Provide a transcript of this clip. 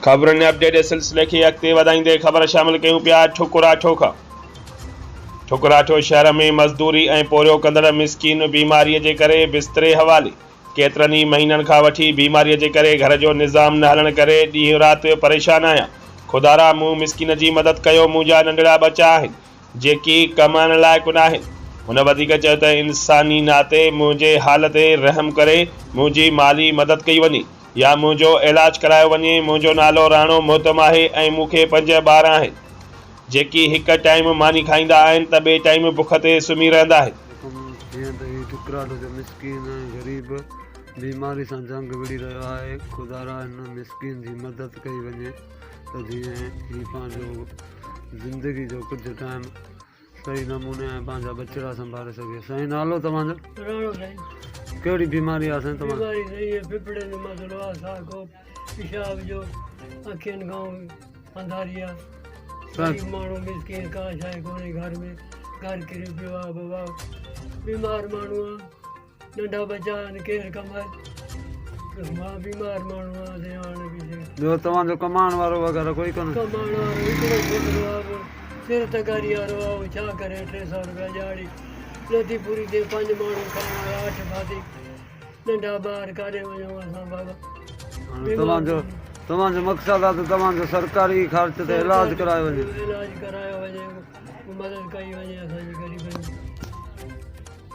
खबरुनि update जे सिलसिले खे अॻिते वधाईंदे ख़बर शामिल कयूं पिया ठुकुराठो खां। ठुकुराठो शहर में मज़दूरी ऐं पोरियो कंदड़ मिसकीन बीमारीअ जे करे बिस्तरे हवाले। केतिरनि ई महीननि खां वठी बीमारीअ जे करे घर जो निज़ाम न हलण करे ॾींहुं राति परेशान आहियां। खुदारा मूं मिसकीन जी मदद कयो, मुंहिंजा नंढड़ा बचा आहिनि जेकी कमाइण लाइक़ु न आहिनि। हुन वधीक चयो त इंसानी नाते मुंहिंजे हाल ते रहम करे मुंहिंजी माली मदद कई वञे या मुंहिंजो इलाज करायो वञे। मुंहिंजो नालो राणो मोहतम आहे ऐं मूंखे 5 ॿार आहिनि जेकी हिकु टाइम मानी खाईंदा आहिनि त ॿिए टाइम बुख ते सुम्ही रहंदा आहिनि। ठुकराठो जो मिसकीन ऐं ग़रीब बीमारी सां जंग विड़ी रहियो आहे। खुदारा हिन मिसकीन जी मदद कई वञे त जीअं ही पंहिंजो ज़िंदगी जो कुझु टाइम सही नमूने ऐं पंहिंजा बचड़ा संभाले सघे। साईं, नालो तव्हांजो? राणो साईं। कहिड़ी बीमारी आहे साईं तव्हां? बीमारी सही आहे, फिफड़े जो मसइलो आहे, साॻो पेशाब जो, अखियुनि खां अंधारी आहे। गरीब माण्हू मिसकीन का शइ कोन्हे घर में, घर किरी पियो आहे बाबा। बीमार माण्हू आहे, नंढा बच्चा आहिनि, केरु कमाए? मां बीमार माण्हू आहे। ॿियो तव्हांजो कमाइण वारो वग़ैरह कोई कोन्हे? कमाइण वारो हिकिड़ो छोकिरो आहे, सिर तगारी वारो आहे, उहो छा करे? 300 रुपया ॾियाड़ी नथी पूरी थिए। 5 माण्हू करण वारा 8 भाती, नंढा ॿार काॾे वञूं असां बाबा? तव्हांजो मक़सदु आहे त तव्हांजो सरकारी ख़र्च ते इलाज करायो वञे। इलाज करायो वञे, मदद कई वञे असांजी ग़रीबनि जी।